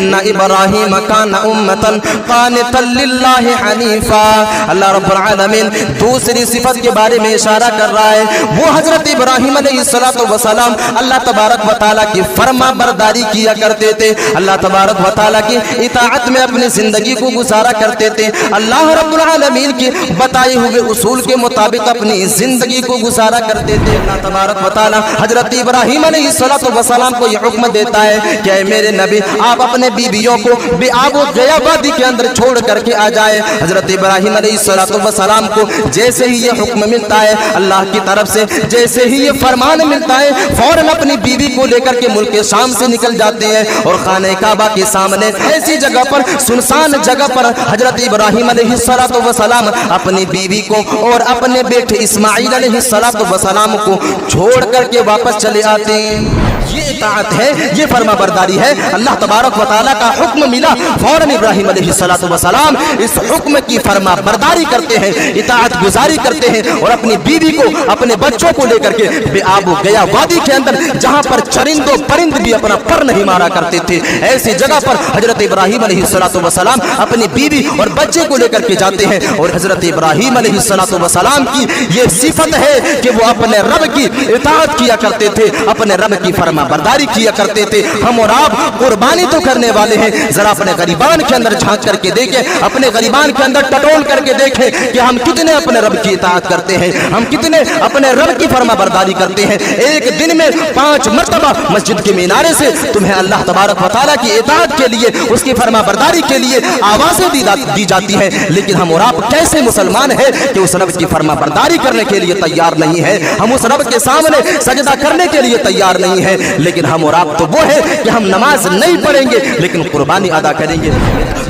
ان ابراہیم کان امتا قانتا للہ حنیفا۔ اللہ رب العالمین دوسری صفت کے بارے میں اشارہ کر رہا ہے، وہ حضرت ابراہیم علیہ السلام اللہ تبارک و تعالیٰ کی فرما برداری کیا کرتے تھے، اللہ تبارک و تعالیٰ کی اطاعت میں اپنی زندگی کو گزارا کرتے تھے، اللہ رب العالمین کی بتائے ہوئے اصول کے مطابق اپنی زندگی کو گزارا کرتے تھے۔ اللہ تبارک و تعالیٰ حضرت ابراہیم علیہ السلام کو یہ حکم دیتا ہے کہ اے میرے نبی آپ اپنے بیویوں کو بے آب و گیا وادی کے اندر چھوڑ کر کے آ جائے۔ حضرت ابراہیم علیہ السلام کو جیسے ہی یہ حکم ملتا ہے اللہ کی طرف سے، جیسے ہی یہ فرمان ملتا ہے فوراً اپنی بیوی کو لے کر کے ملک شام سے نکل جاتے ہیں اور خانہ کعبہ کے سامنے ایسی جگہ پر، سنسان جگہ پر حضرت ابراہیم علیہ السلام اپنی بیوی کو اور اپنے بیٹے اسماعیل علیہ السلام کو چھوڑ کر کے واپس چلے آتے ہیں۔ یہ اطاعت ہے، یہ فرما برداری ہے۔ اللہ تبارک و تعالیٰ کا حکم ملا، فوراً ابراہیم علیہ السلام اس حکم کی فرما برداری کرتے ہیں، اطاعت گزاری کرتے ہیں اور اپنی بیوی کو، اپنے بچوں کو لے کر کے بے آب و گیا وادی کے اندر، جہاں پر چرند و پرند بھی اپنا پر نہیں مارا کرتے تھے، ایسی جگہ پر حضرت ابراہیم علیہ السلام اپنی بیوی اور بچے کو لے کر کے جاتے ہیں۔ اور حضرت ابراہیم علیہ السلام کی یہ صفت ہے کہ وہ اپنے رب کی اطاعت کیا کرتے تھے، اپنے رب کی فرما برداری کیا کرتے تھے۔ ہم اور آپ قربانی تو کرنے والے ہیں، ذرا اپنے غریبان کے اندر جھانک کر کے دیکھیں، اپنے غریبان کے اندر ٹٹول کر کے دیکھیں کہ ہم کتنے اپنے رب کی اطاعت کرتے ہیں، ہم کتنے اپنے رب کی فرما برداری کرتے ہیں۔ ایک دن میں 5 مرتبہ مسجد کے مینارے سے تمہیں اللہ تبارک و تعالیٰ کی اطاعت کے لیے، اس کی فرما برداری کے لیے آوازیں دی جاتی ہیں، لیکن ہم اور آپ کیسے مسلمان ہیں کہ اس رب کی فرما برداری کرنے کے لیے تیار نہیں ہے، ہم اس رب کے سامنے سجدہ کرنے کے لیے تیار نہیں ہے، لیکن ہم اور آپ تو وہ ہے کہ ہم نماز نہیں پڑھیں گے لیکن قربانی ادا کریں گے۔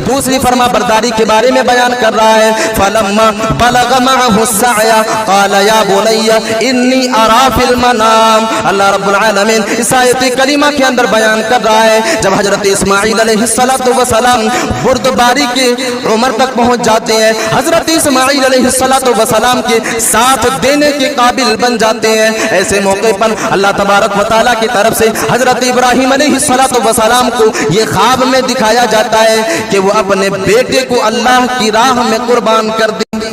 دوسری فرما برداری کے بارے میں بیان کر رہا ہے، فَلَمَّا بَلَغَ مَعَهُ السَّعْيَ قَالَ يَا بُنَيَّ إِنِّي أَرَىٰ فِي الْمَنَامِ۔ اللہ رب العالمین اس آیت کریمہ کے اندر بیان کر رہا ہے، جب حضرت اسماعیل علیہ السلام بردباری کی عمر تک پہنچ جاتے ہیں، حضرت اسماعیل علیہ السلام کے ساتھ دینے کے قابل بن جاتے ہیں، ایسے موقع پر اللہ تبارک و تعالیٰ کی طرف سے حضرت ابراہیم علیہ السلام کو یہ خواب میں دکھایا جاتا ہے کہ وہ اپنے بیٹے کو اللہ کی راہ میں قربان کر دیں گے۔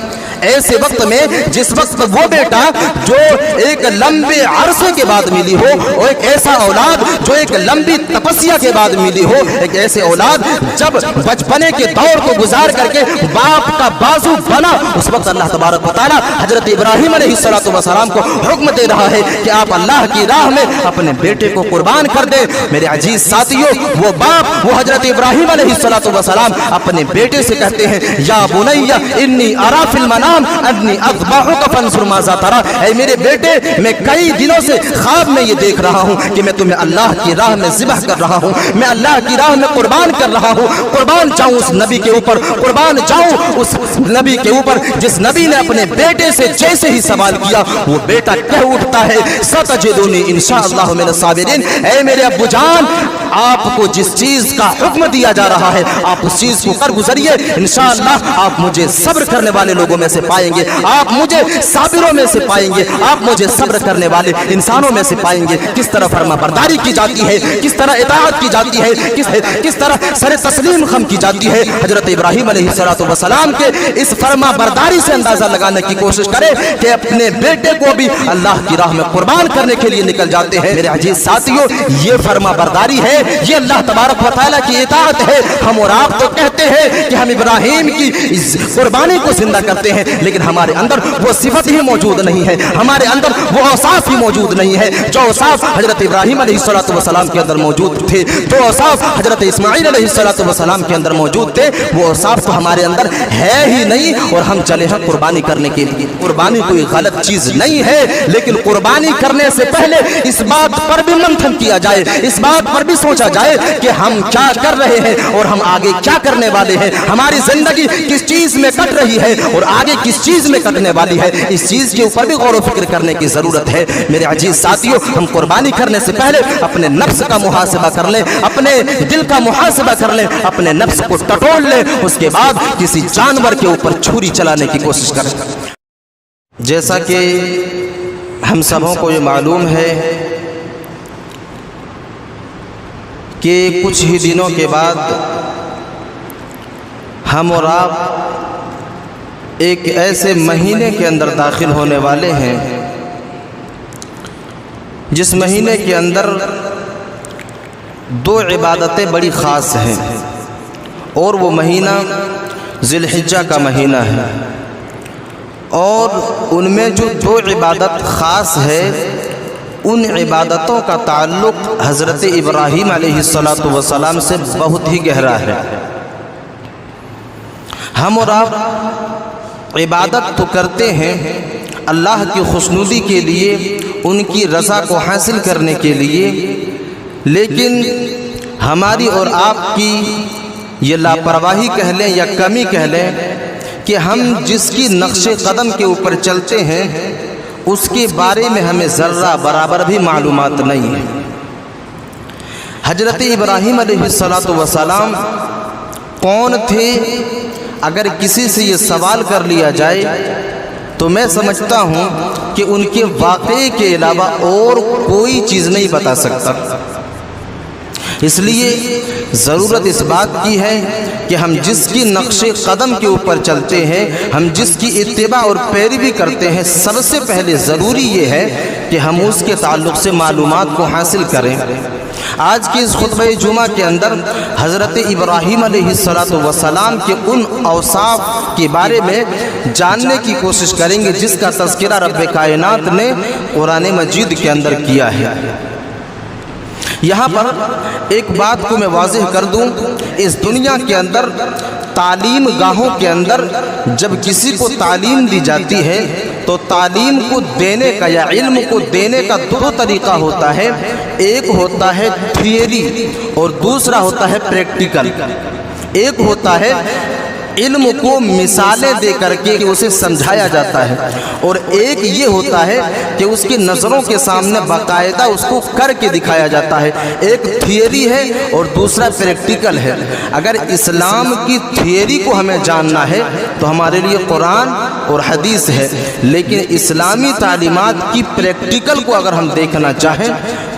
ایسے وقت میں جس وقت وہ بیٹا جو ایک لمبے عرصے کے بعد ملی ہو، اور ایک ایسا اولاد جو ایک لمبی تپسیا کے بعد ملی ہو، ایک ایسے اولاد جب بچپنے کے دور کو گزار کر کے باپ کا بازو بنا، اس وقت اللہ تبارک و تعالیٰ حضرت ابراہیم علیہ السلام کو حکم دے رہا ہے کہ آپ اللہ کی راہ میں اپنے بیٹے کو قربان کر دیں۔ میرے عزیز ساتھیوں، وہ باپ، وہ حضرت ابراہیم علیہ السلام اپنے بیٹے سے کہتے ہیں، یا بنی انی ارا فی المنام انی اذبحک فانظر ماذا تری۔ اے میرے بیٹے، میں کئی دنوں سے خواب میں یہ دیکھ رہا ہوں کہ میں تمہیں اللہ کی راہ میں ذبح کر رہا ہوں، میں اللہ کی راہ میں قربان کر رہا ہوں، قربان جاؤں اس نبی کے اوپر، قربان جاؤں اس نبی کے اوپر جس نبی نے اپنے بیٹے سے جیسے ہی سوال کیا وہ بیٹا کہہ اٹھتا ہے، ستجدونی انشاءاللہ من الصابرین۔ اے میرے ابو جان، آپ کو جس چیز کا حکم دیا جا رہا ہے آپ اس چیز کو کر گزریے، انشاءاللہ آپ مجھے صبر کرنے والے لوگوں میں سے پائیں گے، آپ مجھے صابروں میں سے پائیں گے، آپ مجھے صبر کرنے والے انسانوں میں سے پائیں گے۔ کس طرح فرما برداری کی جاتی ہے، کس طرح اطاعت کی جاتی ہے، کس طرح سر تسلیم خم کی جاتی ہے۔ حضرت ابراہیم علیہ السلام کے اس فرما برداری سے اندازہ لگانے کی کوشش کرے کہ اپنے بیٹے کو بھی اللہ کی راہ میں قربان کرنے کے لیے نکل جاتے ہیں۔ میرے عزیز ساتھیوں، یہ فرما برداری ہے، یہ اللہ تبارک و تعالیٰ کی اطاعت ہے۔ ہم اور آپ تو کہتے ہیں کہ ہم ابراہیم کی قربانی کو زندہ کرتے ہیں، لیکن ہمارے اندر وہ صفت ہی موجود نہیں ہے، ہمارے اندر وہ اوصاف ہی موجود نہیں ہے جو اوصاف حضرت ابراہیم علیہ السلام کے اندر موجود تھے، جو اوصاف حضرت اسماعیل علیہ السلام کے اندر موجود تھے، وہ اوصاف تو ہمارے اندر ہے ہی نہیں، اور ہم چلے ہیں قربانی کرنے کے لیے۔ قربانی کوئی غلط چیز نہیں ہے، لیکن قربانی کرنے سے پہلے اس بات پر بھی منتھن کیا جائے، اس بات پر بھی سوچا جائے کہ ہم کیا کر رہے ہیں اور ہم آگے کیا کرنے والے ہیں، ہماری زندگی کس چیز میں کٹ رہی ہے اور آگے کس چیز میں کٹنے والی ہے، اس چیز کے اوپر بھی غور و فکر کرنے کی ضرورت ہے۔ میرے عزیز ساتھیوں، ہم قربانی کرنے سے پہلے اپنے نفس کا محاسبہ کر لیں، اپنے دل کا محاسبہ کر لیں، اپنے نفس کو ٹٹول لیں، اس کے بعد کسی جانور کے اوپر چھری چلانے کی کوشش کریں۔ جیسا کہ ہم سبوں کو یہ معلوم ہے کہ کچھ ہی دنوں کے بعد ہم اور آپ ایک ایسے مہینے کے اندر داخل ہونے والے ہیں جس مہینے کے اندر دو عبادتیں بڑی خاص ہیں، اور وہ مہینہ ذی الحجہ کا مہینہ ہے، اور ان میں جو دو عبادت خاص ہے ان عبادتوں کا تعلق حضرت ابراہیم علیہ السلام سے بہت ہی گہرا ہے۔ ہم اور آپ عبادت تو کرتے ہیں اللہ کی خوشنودی کے لیے، ان کی رضا کو حاصل کرنے کے لیے، لیکن ہماری اور آپ کی یہ لاپرواہی کہہ لیں یا کمی کہہ لیں کہ ہم جس کی نقش قدم کے اوپر چلتے ہیں اس کے بارے میں ہمیں ذرہ برابر بھی معلومات نہیں ہے۔ حضرت ابراہیم علیہ السلام کون تھے؟ اگر کسی سے یہ سوال کر لیا جائے تو میں سمجھتا ہوں کہ ان کے واقعے کے علاوہ اور کوئی چیز نہیں بتا سکتا۔ اس لیے ضرورت اس بات کی ہے کہ ہم جس کی نقش قدم کے اوپر چلتے ہیں، ہم جس کی اتباع اور پیروی کرتے ہیں، سب سے پہلے ضروری یہ ہے کہ ہم اس کے تعلق سے معلومات کو حاصل کریں۔ آج کی اس خطبہ جمعہ کے اندر حضرت ابراہیم علیہ السلام کے ان اوصاف کے بارے میں جاننے کی کوشش کریں گے جس کا تذکرہ رب کائنات نے قرآن مجید کے اندر کیا ہے۔ یہاں پر ایک بات کو میں واضح کر دوں، اس دنیا کے اندر تعلیم گاہوں کے اندر جب کسی کو تعلیم دی جاتی ہے تو تعلیم کو دینے کا یا علم کو دینے کا دو طریقہ ہوتا ہے، ایک ہوتا ہے تھیوری اور دوسرا ہوتا ہے پریکٹیکل۔ ایک ہوتا ہے علم کو مثالیں دے کر کے اسے سمجھایا جاتا ہے، اور ایک یہ ہوتا ہے کہ اس کی نظروں کے سامنے باقاعدہ اس کو کر کے دکھایا جاتا ہے۔ ایک تھیوری ہے اور دوسرا پریکٹیکل ہے۔ اگر اسلام کی تھیوری کو ہمیں جاننا ہے تو ہمارے لیے قرآن اور حدیث ہے، لیکن اسلامی تعلیمات کی پریکٹیکل کو اگر ہم دیکھنا چاہیں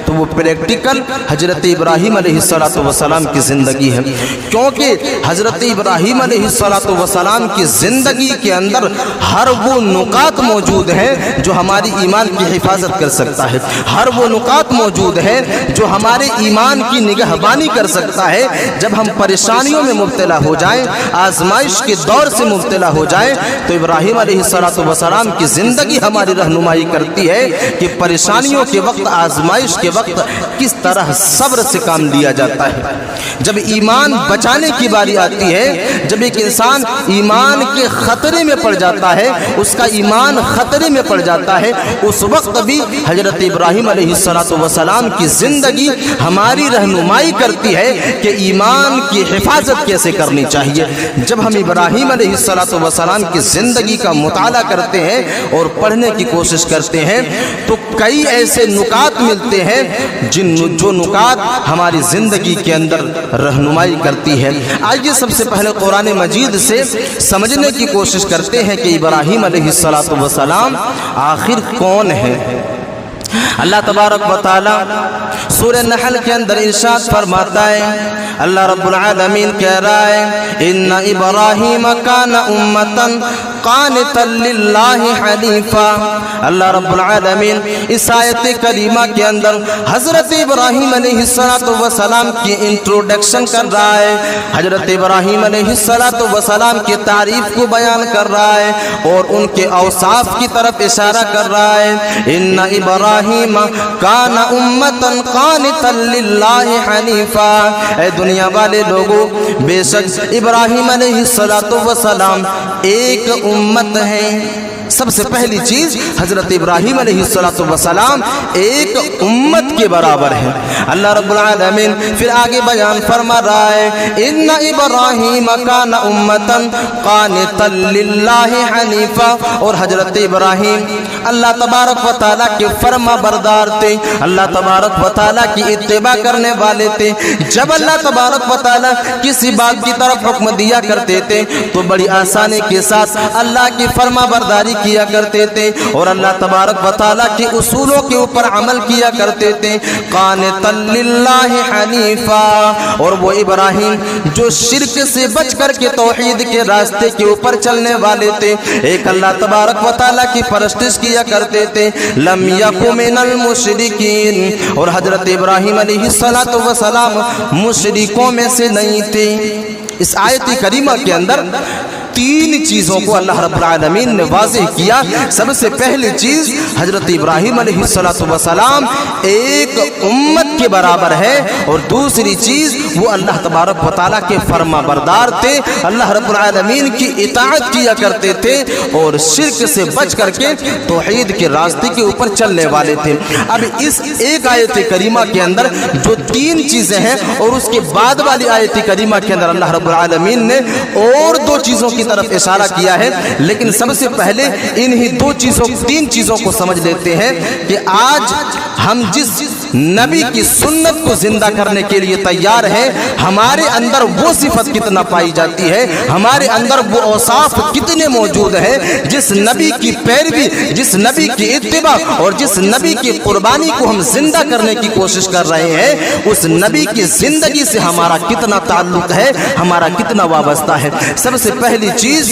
تو وہ پریکٹیکل حضرت ابراہیم علیہ السلام کی زندگی ہے، کیونکہ حضرت ابراہیم علیہ السلام کی زندگی کے اندر ہر وہ نکات موجود ہیں جو ہماری ایمان کی حفاظت کر سکتا ہے، ہر وہ نکات موجود ہیں جو ہمارے ایمان کی نگہبانی کر سکتا ہے۔ جب ہم پریشانیوں میں مبتلا ہو جائیں، آزمائش کے دور سے مبتلا ہو جائیں، تو ابراہیم علیہ السلام کی زندگی ہماری رہنمائی کرتی ہے کہ پریشانیوں کے وقت، آزمائش کے وقت کس طرح صبر سے کام لیا جاتا ہے۔ جب ایمان بچانے کی باری آتی ہے، جب ایک انسان ایمان کے خطرے میں پڑ جاتا ہے، اس کا ایمان خطرے میں پڑ جاتا ہے، اس وقت بھی حضرت ابراہیم علیہ السلام کی زندگی ہماری رہنمائی کرتی ہے کہ ایمان کی حفاظت کیسے کرنی چاہیے۔ جب ہم ابراہیم علیہ السلام کی زندگی کا مطالعہ کرتے ہیں اور پڑھنے کی کوشش کرتے ہیں تو کئی ایسے نکات ملتے ہیں جو نکات ہماری زندگی کے اندر رہنمائی کرتی ہے۔ آئیے سب سے پہلے قرآن مجید سے سمجھنے کی کوشش کرتے ہیں کہ ابراہیم علیہ السلام آخر کون ہے۔ اللہ تبارک و تعالی سورہ نحل کے اندر ارشاد فرماتا ہے، اللہ رب العالمین کہہ رہا ہے، ان ابراہیم کان امتا قانتا للہ حنیفا۔ اللہ رب العالمین اس آیت کریمہ کے اندر حضرت ابراہیم علیہ السلام کی انٹروڈکشن کر رہا ہے، حضرت ابراہیم علیہ السلام کی تعریف کو بیان کر رہا ہے اور ان کے اوصاف کی طرف اشارہ کر رہا ہے۔ ان ابراہیم کان امتا قانتا للہ حنیفا۔ اے دنیا والے لوگوں، بے شک ابراہیم علیہ السلام ایک امت ہے۔ سب سے پہلی چیز حضرت ابراہیم علیہ السلام ایک امت کے برابر ہے۔ اللہ رب العالمین پھر آگے بیان فرما رہا ہے، ان ابراہیم کان امتا قانتا للہ حنیفا، اور حضرت ابراہیم اللہ تبارک و تعالیٰ کے فرما بردار تھے، اللہ تبارک و تعالیٰ کی اتباع کرنے والے تھے۔ جب اللہ تبارک و تعالیٰ کسی بات کی طرف حکم دیا کرتے تھے تو بڑی آسانی کے ساتھ اللہ کی فرما برداری کیا کرتے تھے اور اللہ تبارک و تعالیٰ کے اصولوں کے اوپر عمل کیا کرتے تھے. قانتا للہ حنیفا، اور وہ ابراہیم جو شرک سے بچ کر کے توحید کے راستے کے اوپر چلنے والے تھے، ایک اللہ تبارک و تعالیٰ کی پرستش کیا کرتے تھے. لم یک من المشرکین، اور حضرت ابراہیم علیہ السلام مشرکوں میں سے نہیں تھے. اس آیت کریمہ کے اندر تین چیزوں کو اللہ رب العالمین نے واضح کیا. سب سے پہلی چیز حضرت ابراہیم علیہ السلام ایک امت کے برابر ہے، اور دوسری چیز وہ اللہ تبارک و تعالیٰ کے فرما بردار تھے، اللہ رب العالمین کی اطاعت کیا کرتے تھے اور شرک سے بچ کر کے توحید کے راستے کے اوپر چلنے والے تھے. اب اس ایک آیت کریمہ کے اندر جو تین چیزیں ہیں اور اس کے بعد والی آیت کریمہ کے اندر اللہ رب العالمین نے اور دو چیزوں کی طرف اشارہ کیا ہے، لیکن سب سے پہلے انہی تین چیزوں کو سمجھ لیتے ہیں کہ آج ہم جس نبی کی سنت کو زندہ کرنے کے لیے تیار ہیں، ہمارے اندر وہ صفت کتنا پائی جاتی ہے، ہمارے اندر وہ اوصاف کتنے موجود ہیں. جس نبی کی پیروی، جس نبی کی اتباع اور جس نبی کی قربانی کو ہم زندہ کرنے کی کوشش کر رہے ہیں، اس نبی کی زندگی سے ہمارا کتنا تعلق ہے، ہمارا کتنا وابستہ ہے. سب سے پہلی چیز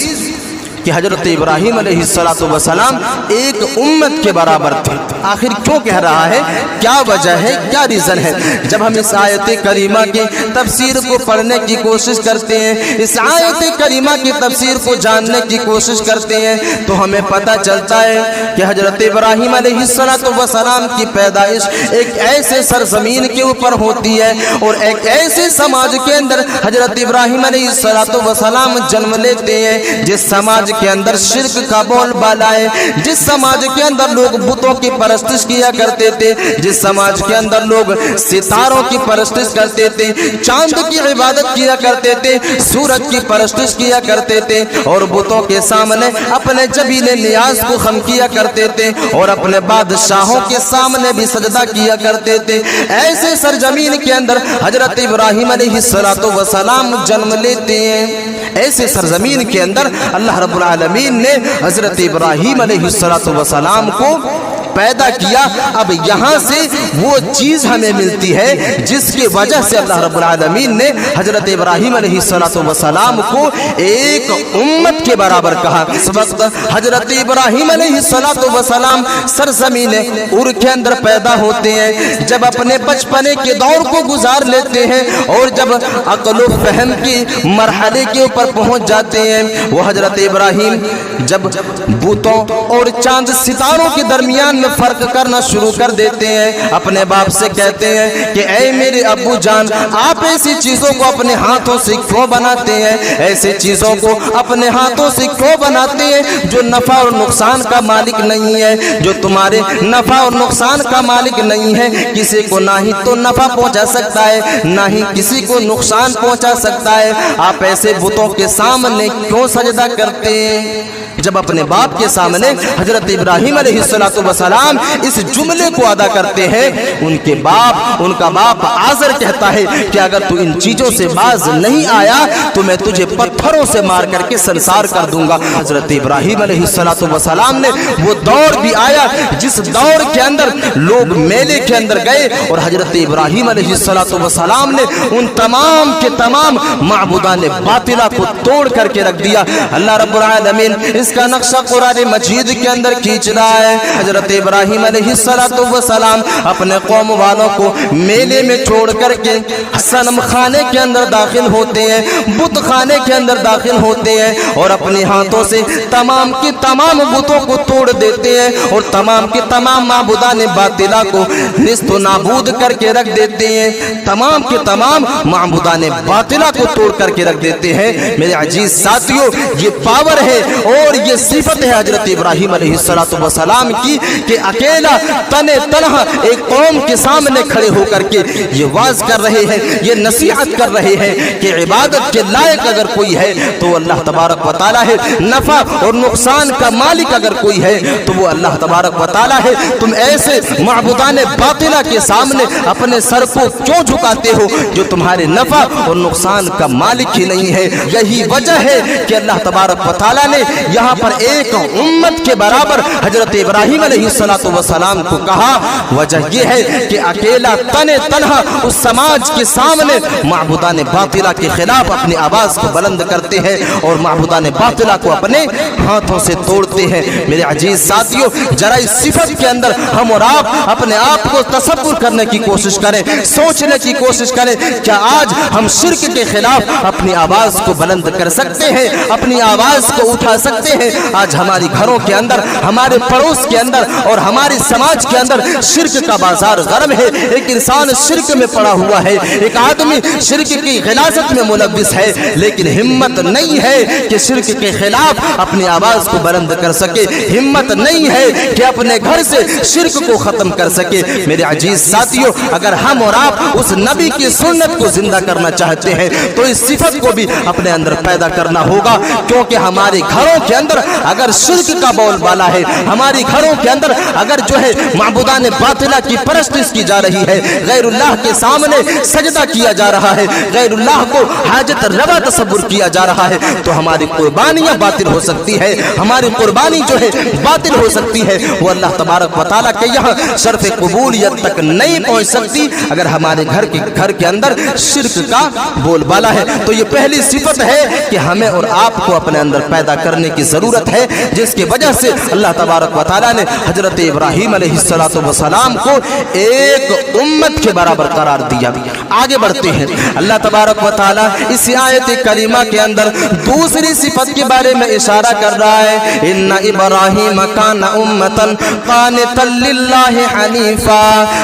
کہ حضرت ابراہیم علیہ السلام ایک امت کے برابر تھے. آخر کیوں کہہ رہا ہے، کیا وجہ ہے، کیا ریزن ہے؟ جب ہم اس آیت کریمہ کی تفسیر کو پڑھنے کی کوشش کرتے ہیں، اس آیت کریمہ کی تفسیر کو جاننے کی کوشش کرتے ہیں، تو ہمیں پتہ چلتا ہے کہ حضرت ابراہیم علیہ السلام کی پیدائش ایک ایسے سرزمین کے اوپر ہوتی ہے اور ایک ایسے سماج کے اندر حضرت ابراہیم علیہ السلام جنم لیتے ہیں جس سماج کے اندر شرک کا بول بالا ہے، جس سماج کے اندر لوگ بتوں کی پرستش کیا کرتے تھے، جس سماج کے اندر لوگ ستاروں کی پرستش کرتے تھے، چاند کی عبادت کیا کرتے تھے، سورج کی پرستش کیا کرتے تھے اور بتوں کے سامنے اپنے جبین نیاز کو خم کیا کرتے تھے اور اپنے بادشاہوں کے سامنے بھی سجدہ کیا کرتے تھے. ایسے سرزمین کے اندر حضرت ابراہیم علیہ السلام جنم لیتے ہیں. ایسے سرزمین کے اندر اللہ رب العالمین نے حضرت ابراہیم علیہ السلام کو پیدا کیا. اب یہاں سے وہ چیز ہمیں ملتی ہے جس کی وجہ سے اللہ رب العالمین نے حضرت ابراہیم علیہ السلام کو ایک امت کے برابر کہا. اس وقت حضرت ابراہیم علیہ السلام سرزمین ار کے اندر پیدا ہوتے ہیں. جب اپنے بچپنے کے دور کو گزار لیتے ہیں اور جب عقل و فہم کی مرحلے کے اوپر پہنچ جاتے ہیں، وہ حضرت ابراہیم جب بتوں اور چاند ستاروں کے درمیان میں فرق کرنا شروع کر دیتے ہیں، اپنے باپ سے کہتے ہیں کہ اے میرے ابو جان، آپ ایسی چیزوں کو اپنے ہاتھوں سے کیوں بناتے ہیں، ایسی چیزوں کو اپنے ہاتھوں سے کیوں بناتے ہیں جو نفع اور نقصان کا مالک نہیں ہے، جو تمہارے نفع اور نقصان کا مالک نہیں ہے. کسی کو نہ ہی تو نفع پہنچا سکتا ہے، نہ ہی کسی کو نقصان پہنچا سکتا ہے. آپ ایسے بتوں کے سامنے کیوں سجدہ کرتے ہیں؟ جب اپنے باپ کے سامنے حضرت ابراہیم علیہ السلام اس جملے کو ادا کرتے ہیں، ان کا باپ آزر کہتا ہے کہ اگر تو ان چیزوں سے باز نہیں آیا تو میں تجھے پتھروں سے مار کر کے سنسار کر دوں گا. حضرت ابراہیم علیہ السلام نے وہ دور بھی آیا جس دور کے اندر لوگ میلے کے اندر گئے اور حضرت ابراہیم علیہ السلام نے ان تمام کے تمام معبودان باطلہ کو توڑ کر کے رکھ دیا. اللہ رب العالمین اس کا نقشہ قرآن مجید کے اندر کھینچ رہا ہے. حضرت ابراہیم علیہ السلام اپنے قوم والوں کو میلے میں چھوڑ کر کے صنم خانے کے اندر داخل ہوتے ہیں، بت خانے کے اندر داخل ہوتے ہیں اور اپنے ہاتھوں سے تمام کی تمام بتوں کو توڑ دیتے ہیں اور تمام کے تمام معبودان باطلہ کو نیست و نابود کر کے رکھ دیتے ہیں. تمام کے تمام معبودان باطلہ کو توڑ کر کے رکھ دیتے ہیں. میرے عزیز ساتھیوں، یہ پاور ہے اور یہ صفت ہے حضرت ابراہیم علیہ السلام کی کہ اکیلا تنہا ایک قوم کے سامنے کھڑے ہو کر کے یہ واز کر رہے ہیں، یہ نصیحت کر رہے ہیں کہ عبادت کے لائق اگر کوئی ہے تو اللہ تبارک و تعالیٰ ہے، نفع اور نقصان کا مالک اگر کوئی ہے تو وہ اللہ تبارک و تعالیٰ ہے. تم ایسے معبودان باطلہ کے سامنے اپنے سر کو کیوں جھکاتے ہو جو تمہارے نفع اور نقصان کا مالک ہی نہیں ہے؟ یہی وجہ ہے کہ اللہ تبارک و تعالیٰ نے یہاں यहाँ पर एक उम्मत के बराबर हजरत इब्राहिम अलैहिस्सलाम को कहा। वजह यह है कि अकेला तने तन्हा उस समाज के सामने माबूदान बातिला के खिलाफ अपनी आवाज को बुलंद करते हैं और माबूदान बातिला को अपने हाथों से तोड़ते हैं। मेरे अजीज साथियों, जरा इस सिफत के अंदर हम और आप अपने आप को तसव्वुर करने की कोशिश करें, सोचने की कोशिश करें, क्या आज हम शिर्क के खिलाफ अपनी आवाज को बुलंद कर सकते हैं, अपनी आवाज को उठा सकते हैं? आज हमारी घरों के अंदर, हमारे पड़ोस के अंदर और हमारे समाज के अंदर शिर्क का बाजार गर्म है। एक इंसान शिर्क में पड़ा हुआ है, एक आदमी शिर्क की गिलाजत में मुलव्विस है, लेकिन हिम्मत नहीं है कि शिर्क के खिलाफ अपनी आवाज को बुलंद कर सके, हिम्मत नहीं है कि अपने घर से शिर्क को खत्म कर सके। मेरे अजीज साथियों, अगर हम और आप उस नबी की सुन्नत को जिंदा करना चाहते हैं तो इस सिफत को भी अपने अंदर पैदा करना होगा, क्योंकि हमारे घरों के अंदर अगर शिर्क का बोलबाला है, हमारे घरों के अंदर अगर जो है माबूदान बातिला की परस्तिश की जा रही है, गैरुल्लाह के सामने सजदा किया जा रहा है, गैरुल्लाह को हाजत रवा तसव्वुर किया जा रहा है, तो हमारी कुर्बानियां बातिल हो सकती है, हमारी कुर्बानी जो है बातिल हो सकती है। वो अल्लाह तबारक व तआला के यहाँ शर्फ कबूलियत तक नहीं पहुंच सकती अगर हमारे घर के अंदर शिर्क का बोलबाला है। तो ये पहली सिफत है कि हमें और आपको अपने अंदर पैदा करने की जरूरत है, जिसकी वजह से अल्लाह तबारक व तआला ने हजरत इब्राहिम अलैहिस्सलाम को एक उम्मत के बराबर करार दिया। आगे बढ़ते हैं, अल्लाह तबारक व तआला इस आयत करीमा के अंदर दूसरी सिफत के बारे में इशारा कर रहा है। इन्ना इब्राहिम कान उम्मतन कानितन लिल्लाहि हनीफा।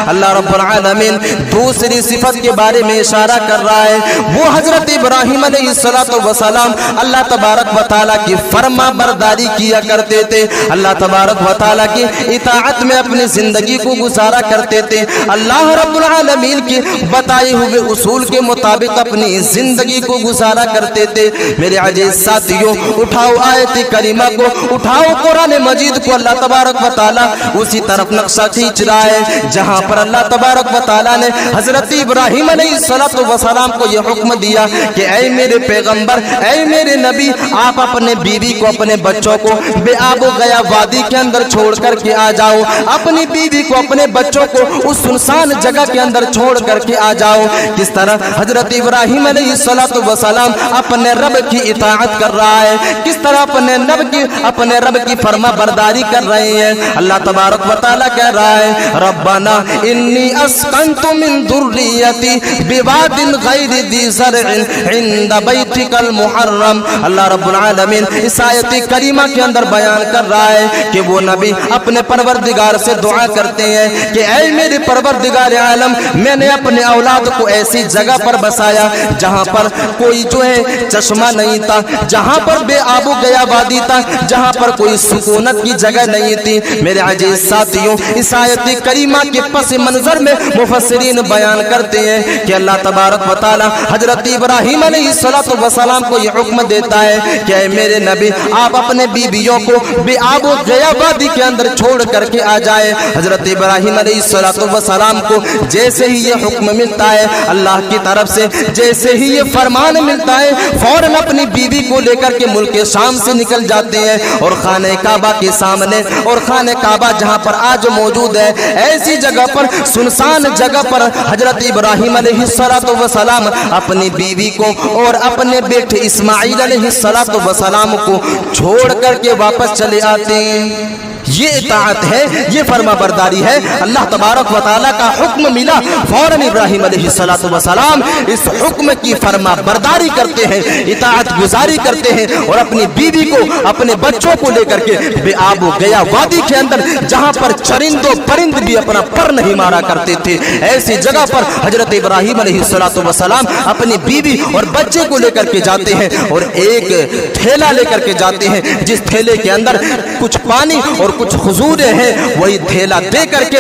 अल्लाह रब्बुल आलमीन दूसरी सिफत के बारे में इशारा कर रहा है। वो हजरत इब्राहिम अलैहिस्सलाम अल्लाह तबारक व तआला की फर्मा बरदारी किया करते थे, अल्लाह तबारक व तआला की इताअत में अपनी जिंदगी को गुजारा करते थे, अल्लाह रब्बुल आलमीन की बताए हुए उसूल के मुताबिक अपनी जिंदगी को गुजारा करते थे। मेरे अजीज साथियों, उठाओ आयत करीमा को, उठाओ कुरान मजीद को। अल्लाह तबारक व तआला उसी तरफ नक्शा खींच रहा है जहां पर अल्लाह तबारक व तआला ने हजरत इब्राहिम अलैहिस्सलाम को यह हुक्म दिया कि ऐ मेरे पैगंबर, ऐ मेरे नबी, आप अपने बीवी को, अपने बच्चों को बेआबो गया वादी के अंदर छोड़ करके आ जाओ, अपनी बीवी को, अपने बच्चों को उस सुनसान जगह के अंदर छोड़ करके आ जाओ। किस तरह हजरत इब्राहिम अलैहिस्सलाम अपने रब की इताअत कर रहा है, किस तरह अपने रब की फरमा बरदारी कर रहे हैं। अल्लाह तबारक व तआला कह रहा है, रब्बना इन्नी अस्कंतु मिन दुर्रियती बिवादिन गैरि दी ज़रइन इंद बैतिकल मुहर्रम। अल्लाह रब्बुल आलमीन इस आयत करीमा के अंदर बयान कर रहा है कि वो नबी अपने परवरदिगार से दुआ करते हैं कि ऐ मेरे परवरदिगार आलम, मैंने अपने औलाद को ऐसी जगह पर बसाया जहां पर कोई जो है चश्मा नहीं था, जहां पर बेआबो गया वादी था, जहां पर कोई सुकूनत की जगह नहीं थी। मेरे अजीज साथियों, इस आयत करीमा के पस मंजर में मुफस्सिरीन बयान करते हैं कि अल्लाह तबारक व तआला हजरत इब्राहिम अलैहिस्सलाम को यह हुक्म देता है कि ऐ मेरे नबी, आप अपने बीवियों को बेआबो गया वादी के अंदर छोड़ करके आ जाए। हजरत इब्राहिम अलैहिस्सलाम को जैसे ही ये हुक्म मिलता है अल्लाह की तरफ से, जैसे ही ये फरमान मिलता है, फौरन अपनी बीवी को लेकर के मुल्क शाम से निकल जाते हैं और खाने काबा के सामने, और खाने काबा जहां पर आज मौजूद है, ऐसी जगह पर, सुनसान जगह पर हजरत इब्राहिम अलैहिस्सलाम अपनी बीवी को और अपने बेटे इस्माइल अलैहिस्सलाम को छोड़ करके वापस चले आते हैं। ये इताअत है, ये फरमा बरदारी है। अल्लाह तबारक व तआला का हुक्म मिला, फौरन इब्राहिम अलैहिस्सलाम इस हुक्म की फरमा बरदारी करते हैं, इताअत गुजारी करते हैं और अपनी बीवी को, अपने बच्चों को लेकर के बेआबो गया वादी के अंदर, जहां पर चरिंदो परिंद भी अपना पर नहीं मारा करते थे, ऐसी जगह पर हजरत इब्राहिम अलैहिस्सलाम अपनी बीवी और बच्चे को लेकर के जाते हैं और एक थैला लेकर के जाते हैं, जिस थैले के अंदर कुछ पानी और कुछ हुजूरें हैं, वही थैला दे करके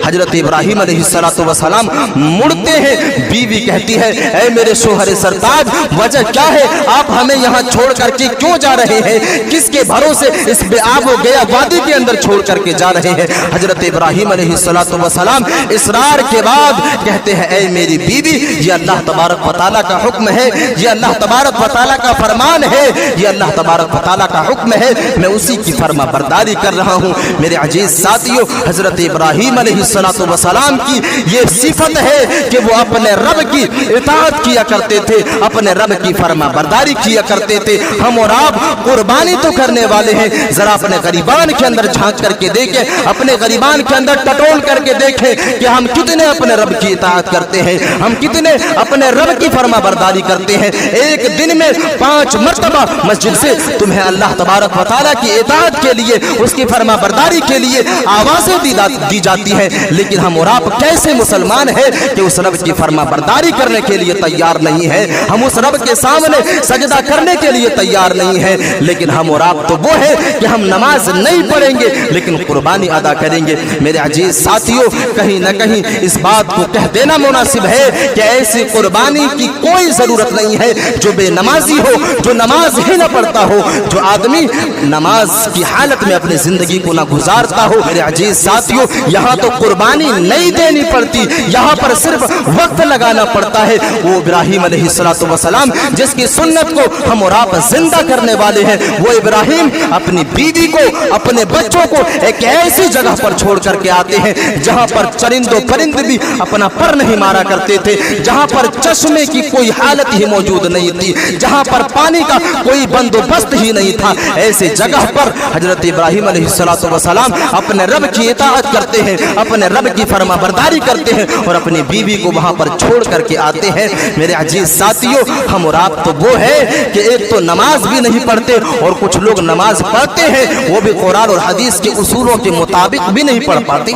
हजरत इब्राहिम अलैहिस्सलाम मुड़ते हैं, बीवी कहती है ऐ मेरे शोहर सरताज, वजह क्या है, आप हमें यहाँ छोड़ करके क्यों जा रहे हैं, किसके भरोसे इस बेआब व गया वादी के अंदर छोड़ करके जा रहे हैं। हजरत इब्राहिम अलैहिस्सलाम इसरार के बाद कहते हैं ऐ मेरी बीवी, ये अल्लाह तबारक व तआला का हुक्म है, ये अल्लाह तबारक व तआला का फरमान है, ये अल्लाह तबारक व तआला का हुक्म है, मैं उसी की फरमा बरदारी कर रहा हूँ। मेरे अजीज साथियों, हजरत इब्राहिम अलैहिस्सलाम की ये सिफत है कि वो अपने रब की इताअत किया करते थे, अपने रब की फरमा बरदारी किया करते थे। हम और आप कुर्बानी तो करने वाले हैं, जरा अपने गरीबान के अंदर झांक करके देखें, अपने गरीबान के अंदर टटोल करके देखें कि हम कितने अपने रब की इताअत करते हैं, हम कितने अपने रब की फरमा बरदारी करते हैं। एक दिन में 5 मर्तबा मस्जिद से तुम्हें अल्लाह तबारक व तआला की इताअत के लिए, उसकी फरमा बरदारी के लिए आवाजें दी जाती है, लेकिन हम और आप कैसे मुसलमान हैं कि उस रब की फरमा बरदारी करने के लिए तैयार नहीं है, हम उस रब के सामने सजदा करने के लिए तैयार नहीं है। लेकिन हम और आप तो वो है कि हम नमाज नहीं पढ़ेंगे लेकिन कुर्बानी अदा करेंगे। मेरे अजीज साथियों, कहीं न कहीं इस बात को कह देना मुनासिब है कि ऐसी कुर्बानी की कोई जरूरत नहीं है जो बेनमाजी हो, जो नमाज ही न पढ़ता हो, जो आदमी नमाज की हालत में अपनी जिंदगी को न गुजारता हो। मेरे अजीज साथियों, यहाँ तो कुर्बानी नहीं देनी पड़ती, यहाँ पर सिर्फ वक्त लगाना पड़ता है। वो इब्राहिम अलैहिस्सलाम जिसकी सुन्नत को हम और आप जिंदा करने वाले हैं, वो इब्राहिम अपनी बीवी को, अपने बच्चों को एक ऐसी जगह पर छोड़ करके आते हैं जहाँ पर चरिंदो परिंद भी अपना पर नहीं मारा करते थे, जहाँ पर चश्मे की कोई हालत ही मौजूद नहीं थी, जहाँ पर पानी का कोई बंदोबस्त ही नहीं था। ऐसे जगह पर हजरत इब्राहिम अलैहिस्सलाम अपने रब की इताअत करते हैं, अपने रब की फरमा बरदारी करते हैं और अपनी बीवी को वहां पर छोड़ करके आते हैं। मेरे अजीज साथियों, हम और आप तो वो है कि एक तो नमाज भी नहीं पढ़ते और कुछ लोग नमाज पढ़ते हैं वो भी कुरान और हदीस के उसूलों के मुताबिक भी नहीं पढ़ पाते।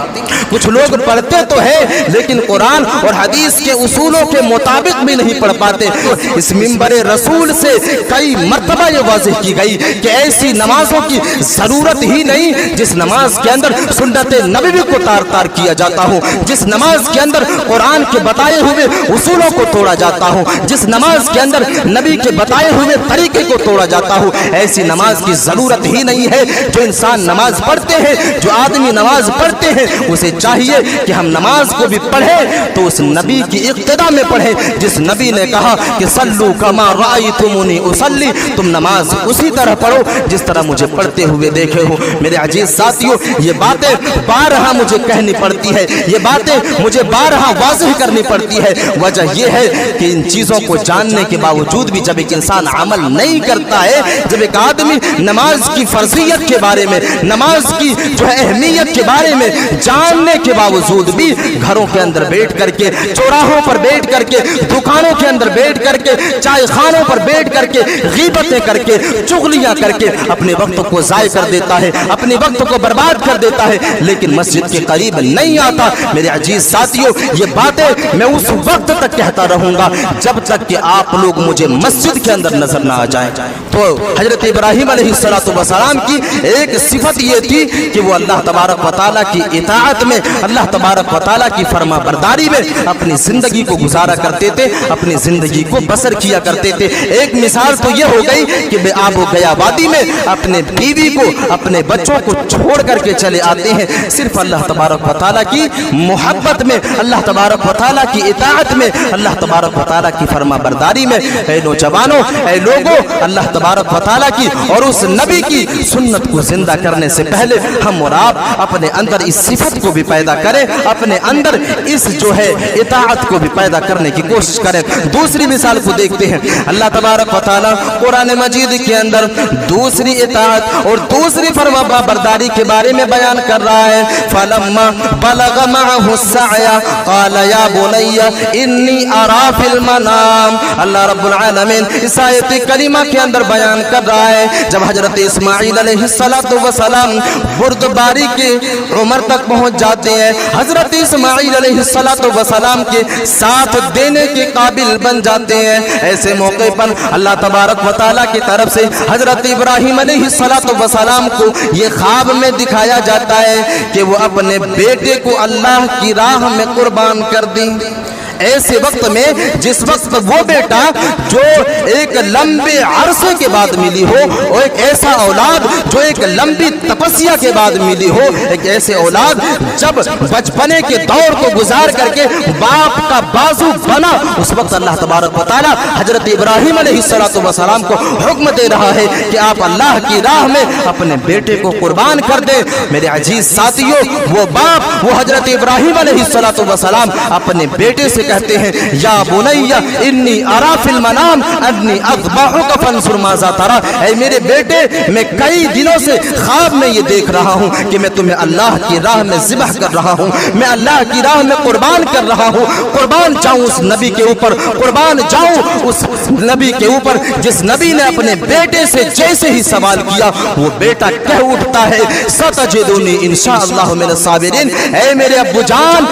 कुछ लोग पढ़ते तो है लेकिन कुरान और हदीस के उसूलों के मुताबिक भी नहीं पढ़ पाते। इस मिंबरे रसूल से कई मर्तबा ये वाज़ेह की गई कि ऐसी नमाजों की जरूरत ही नहीं जिस नमाज के अंदर सुन्नत नबवी को तार तार किया जाता हो, जिस नमाज के अंदर कुरान के बताए हुए उसूलों को तोड़ा जाता हो, जिस नमाज के अंदर नबी के बताए हुए तरीके को तोड़ा जाता हो। ऐसी नमाज की जरूरत ही नहीं है। जो इंसान नमाज पढ़ते हैं, जो आदमी नमाज पढ़ते हैं, उसे चाहिए कि हम नमाज को भी पढ़े तो उस नबी की इक्तिदा में पढ़े जिस नबी ने कहा कि सल्लू कमा रायतुमुनी उसल्ली, तुम नमाज उसी तरह पढ़ो जिस तरह मुझे पढ़ते हुए देखे हो। मेरे अजीज साथियों, ये बातें बारहा मुझे कहनी पड़ती है, ये बातें मुझे बारहा वाज़ेह करनी पड़ती है। वजह यह है कि इन चीजों को जानने के बावजूद भी जब एक इंसान अमल नहीं करता है, जब एक आदमी नमाज की फर्जियत के बारे में, नमाज की जो है अहमियत के बारे में जानने के बावजूद भी घरों के अंदर बैठ करके, चौराहों पर बैठ करके, दुकानों के अंदर बैठ करके, चाय खानों पर बैठ करके, गीबतें करके, चुगलियां करके अपने वक्त को जाय कर देता है, अपने वक्त को बर्बाद कर देता है, लेकिन मस्जिद के करीब नहीं आता। मेरे अजीज साथियों, ये बातें मैं उस वक्त तक कहता रहूंगा जब तक कि आप लोग मुझे मस्जिद के अंदर नजर ना आ जाए। तो हजरत इब्राहिम अलैहिस्सलाम की एक सिफत ये थी कि वो अल्लाह तबारक व तआला की इताअत में, अल्लाह तबारक व तआला की फरमा बरदारी में अपनी जिंदगी को गुजारा करते थे, अपनी जिंदगी को बसर किया करते थे। एक मिसाल तो ये हो गई कि बेआब व गया वादी में अपने बीवी को, अपने बच्चों को छोड़ करके चले आते हैं सिर्फ अल्लाह तबारक व तआला की मोहब्बत में, अल्लाह तबारक व तआला की इताअत में, अल्लाह तबारक व तआला की फरमा बरदारी में। ऐ नौजवानों, ऐ लोगों, अल्लाह तबारक व तआला की और उस नबी की सुन्नत को जिंदा करने से पहले हम और आप अपने अंदर इस सिफत को भी पैदा करें, अपने अंदर इस जो है इताअत को भी पैदा करने की कोशिश करें। दूसरी मिसाल को देखते हैं, अल्लाह तबारक व तआला कुरान मजीद के अंदर दूसरी इताअत और दूसरी फरमा बरदारी के बारे में बयान कर रहा है। फलम्मा बलग मअहु सअया क़ाल या बुनय्या इन्नी अरा फिल मनाम। अल्लाह रब्बुल आलमीन इस आयत करीमा के अंदर बयान कर रहा है, जब हजरत इस्माइल अलैहिस्सलाम बुर्दबारी के उम्र तक पहुंच जाते हैं, हजरत इस्माइल अलैहिस्सलाम के साथ देने के काबिल बन जाते हैं। ऐसे मौके पर अल्लाह तबारक व तआला की तरफ से हजरत इब्राहिम अलैहिस्सलाम को ये ख्वाब में दिखाया जाता है कि वो अपने बेटे بیٹے کو اللہ کی راہ میں قربان کر دی۔ ایسے وقت میں جس وقت وہ بیٹا جو ایک لمبے عرصے کے بعد ملی ہو، اور ایک ایسا اولاد جو ایک لمبی تپسیا کے بعد ملی ہو، ایک ایسے اولاد جب بچپنے کے دور کو گزار کر کے باپ کا بازو بنا، اس وقت اللہ تبارک و تعالی حضرت ابراہیم علیہ السلام کو حکم دے رہا ہے کہ آپ اللہ کی راہ میں اپنے بیٹے کو قربان کر دیں۔ میرے عزیز ساتھیوں، وہ باپ، وہ حضرت ابراہیم علیہ السلام اپنے بیٹے سے کہتے ہیں یا بنی انی ارا فی المنام انی اذبحک فانظر ماذا ترى، اے میرے بیٹے میں کئی دنوں سے خواب میں یہ دیکھ رہا ہوں کہ میں تمہیں اللہ کی راہ میں ذبح کر رہا ہوں، میں اللہ کی راہ میں قربان کر رہا ہوں، قربان جاؤں اس نبی کے اوپر، قربان جاؤں اس نبی کے اوپر جس نبی نے اپنے بیٹے سے جیسے ہی سوال کیا وہ بیٹا کہہ اٹھتا ہے ستجدونی انشاءاللہ من الصابرین، اے میرے ابو جان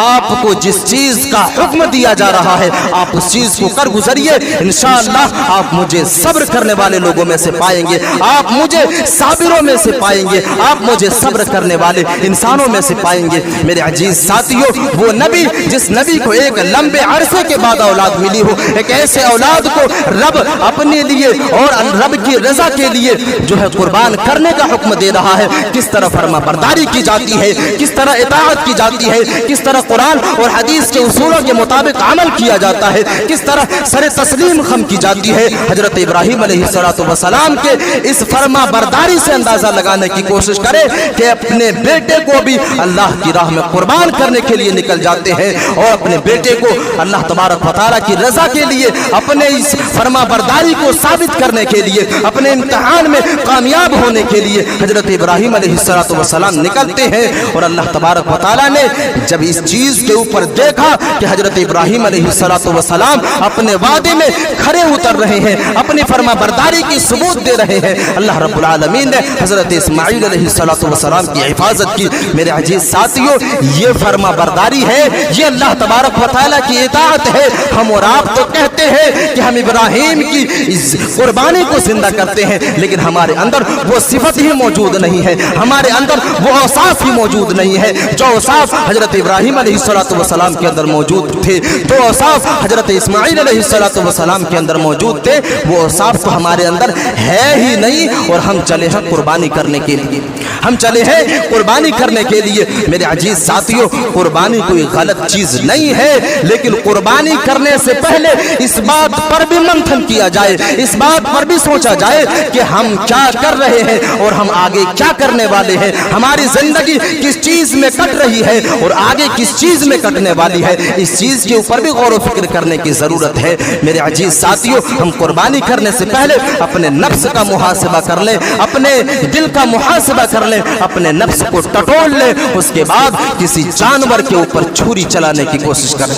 آپ کو جس چیز کا حکم دیا جا رہا ہے آپ اس چیز کو کر گزریے، انشاءاللہ آپ مجھے صبر کرنے والے لوگوں میں سے پائیں گے، آپ مجھے صابروں میں سے پائیں گے، آپ مجھے صبر کرنے والے انسانوں میں سے پائیں گے۔ میرے عزیز ساتھیوں، وہ نبی جس نبی کو ایک لمبے عرصے کے بعد اولاد ملی ہو، ایک ایسے اولاد کو رب اپنے لیے اور رب کی رضا کے لیے جو ہے قربان کرنے کا حکم دے رہا ہے، کس طرح فرما برداری کی جاتی ہے، کس طرح اطاعت کی جاتی ہے، کس طرح قرآن اور حدیث کے اصولوں کے مطابق عمل کیا جاتا ہے، کس طرح سر تسلیم خم کی جاتی ہے۔ حضرت ابراہیم علیہ السلام کے اس فرما برداری سے اندازہ لگانے کی کوشش کرے کہ اپنے بیٹے کو بھی اللہ کی راہ میں قربان کرنے کے لیے نکل جاتے ہیں، اور اپنے بیٹے کو اللہ تبارک و تعالیٰ کی رضا کے لیے، اپنے اس فرما برداری کو ثابت کرنے کے لیے، اپنے امتحان میں کامیاب ہونے کے لیے حضرت ابراہیم علیہ السلام نکلتے ہیں۔ اور اللہ تبارک و تعالیٰ نے جب اس چیز کے اوپر دیکھا کہ حضرت ابراہیم علیہ السلام اپنے وعدے میں کھڑے اتر رہے ہیں، اپنی فرما برداری کی ثبوت دے رہے ہیں، اللہ رب العالمین نے حضرت اسماعیل علیہ السلام کی حفاظت کی۔ میرے عزیز ساتھیوں، یہ فرما برداری ہے، یہ اللہ تبارک و تعالیٰ کی اطاعت ہے۔ ہم اور آپ تو کہتے ہیں کہ ہم ابراہیم کی اس قربانی کو زندہ کرتے ہیں، لیکن ہمارے اندر وہ صفت ہی موجود نہیں ہے، ہمارے اندر وہ اوصاف ہی موجود نہیں ہے جو اوصاف حضرت ابراہیم علیہ السلام کے اندر موجود تھے، جو اوصاف حضرت اسماعیل علیہ السلام کے اندر موجود تھے، وہ اوصاف تو ہمارے اندر ہے ہی نہیں، اور ہم چلے ہیں قربانی کرنے کے لیے، ہم چلے ہیں قربانی کرنے کے لیے۔ میرے عزیز ساتھیوں، قربانی کوئی غلط چیز نہیں ہے، لیکن قربانی کرنے سے پہلے اس بات پر بھی منتھن کیا جائے، اس بات پر بھی سوچا جائے کہ ہم کیا کر رہے ہیں اور ہم آگے کیا کرنے والے ہیں، ہماری زندگی کس چیز میں کٹ رہی ہے اور آگے کس چیز میں کٹنے والی ہے، اس چیز کے اوپر بھی غور و فکر کرنے کی ضرورت ہے۔ میرے عزیز ساتھیوں، ہم قربانی کرنے سے پہلے اپنے نفس کا محاسبہ کر لیں، اپنے دل کا محاسبہ کر لیں، اپنے نفس کو ٹٹول لیں، اس کے بعد کسی جانور کے اوپر چھری چلانے کی کوشش کریں،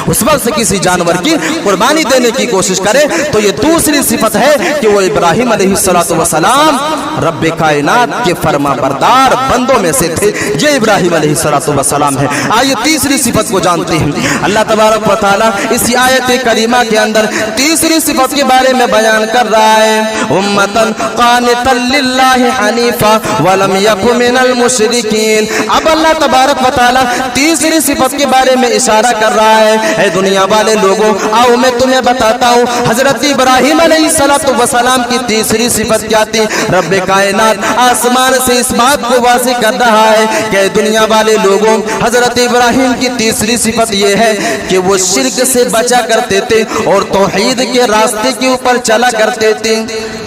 اس وقت سے کسی جانور کی قربانی دینے کی کوشش کریں تو یہ دوسری صفت ہے کہ وہ ابراہیم علیہ السلام رب کائنات کے فرما بردار بندوں میں سے تھے، یہ ابراہیم علیہ السلام ہے۔ آئیے تیسری صفت کو جانتے ہیں۔ اللہ تبارک و تعالیٰ اسی آیت کریمہ کے اندر تیسری صفت کے بارے میں بیان کر رہا ہے، امتن قانتا للہ حنیفا ولم یک من المشرکین۔ اب اللہ تبارک و تعالیٰ تیسری صفت کے بارے میں اشارہ کر رہا ہے، اے دنیا والے لوگوں، آؤ میں تمہیں بتاتا ہوں حضرت ابراہیم علیہ السلام کی تیسری صفت کیا تھی۔ رب کائنات آسمان سے اس بات کو واضح کر رہا ہے کہ دنیا والے لوگوں، حضرت ابراہیم کی تیسری صفت یہ ہے کہ وہ شرک سے بچا کرتے تھے اور توحید کے راستے کے اوپر چلا کرتے تھے۔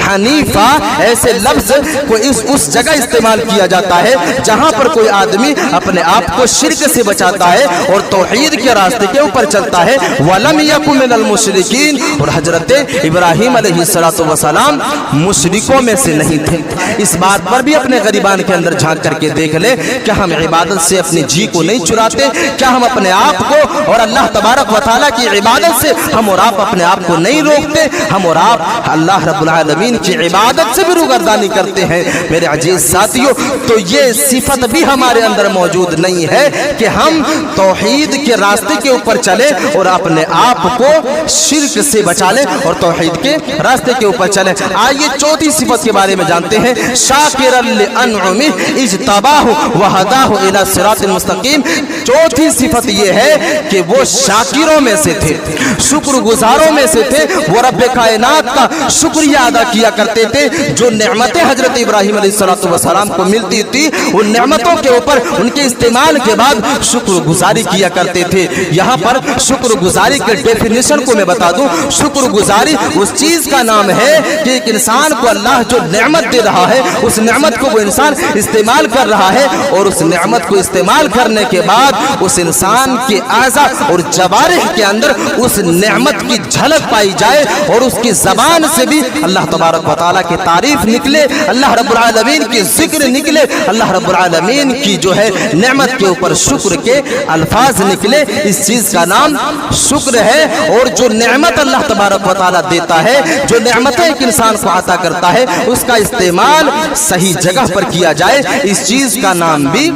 حنیفہ ایسے لفظ کو اس جگہ استعمال کیا جاتا ہے جہاں پر کوئی آدمی اپنے آپ کو شرک سے بچاتا ہے اور توحید کے راستے کے اوپر چلتا ہے۔ وَلَمْ يَكُ مِنَ الْمُشْرِكِينَ، اور حضرت ابراہیم علیہ السلام مشرکوں میں سے نہیں تھے۔ اس بات پر بھی اپنے غریبان کے اندر جھانک کر کے دیکھ لیں کہ ہم عبادت سے اپنی جی کو نہیں چراتے، کیا ہم اپنے آپ کو اور اللہ تبارک و تعالیٰ کی عبادت سے ہم اور آپ اپنے آپ کو نہیں روکتے، ہم اور آپ اللہ رب العالمین کی عبادت سے بھی روگردانی کرتے ہیں۔ میرے عزیز ساتھیوں، تو یہ صفت بھی ہمارے اندر موجود نہیں ہے کہ ہم توحید کے راستے کے اوپر چلیں اور اپنے آپ کو شرک سے بچا لیں اور توحید کے راستے کے اوپر چلیں۔ آئیے چوتھی صفت کے بارے میں جانتے जाते हैं शाकिरन लिअनउमि इज्तबाहु वहदाहु इला सिरातिल मुस्तकीम। चौथी सिफत ये है कि वो शाकिरों में से थे, शुक्रगुजारों में से थे, वो रब कायनात का शुक्रिया अदा किया करते थे। जो नेमतें हजरत इब्राहिम अलैहिस्सलाम को मिलती थी उन नेमतों के ऊपर उनके इस्तेमाल के बाद शुक्रगुजारी किया करते थे। यहाँ पर शुक्रगुजारी के डेफिनेशन को मैं बता दूं, शुक्रगुजारी उस चीज का नाम है कि एक इंसान को अल्लाह जो नेमत दे रहा है उस नेमत को वो इंसान इस्तेमाल कर रहा है और उस नेमत को इस्तेमाल करने के बाद उस इंसान के आज़ा और जवारिह के अंदर उस नेमत की झलक पाई जाए और उसकी जबान से भी अल्लाह तबारक व तआला की तारीफ निकले, अल्लाह रब्बुल आलमीन की जिक्र निकले, अल्लाह रब्बुल आलमीन की जो है नेमत के ऊपर शुक्र के अल्फाज निकले। इस चीज का नाम शुक्र है। और जो नेमत अल्लाह तबारक व तआला देता है, जो नेमतें एक इंसान को अता करता है, उसका इस्तेमाल सही जगह पर किया जाए, इस चीज का नाम भी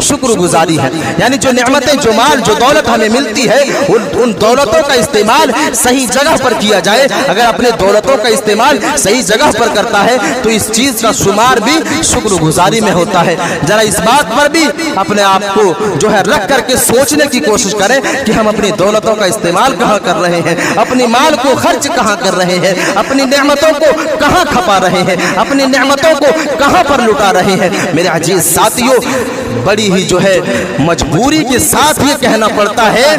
शुक्रगुजारी है। यानी जो नेमतें, जो माल, जो दौलत हमें मिलती है उन दौलतों का इस्तेमाल सही जगह पर किया जाए। अगर अपने दौलतों का इस्तेमाल सही जगह पर करता है तो इस चीज का शुमार भी शुक्रगुजारी में होता है। जरा इस बात पर भी अपने आप को जो है रख करके सोचने की कोशिश करें कि हम अपनी दौलतों का इस्तेमाल कहाँ कर रहे हैं, अपनी माल को खर्च कहाँ कर रहे हैं, अपनी नेमतों को कहाँ खपा रहे हैं, अपनी नेमतों को कहाँ पर लुटा रहे हैं। मेरे अजीज साथियों, बड़ी ही जो है मजबूरी के साथ ये कहना पड़ता है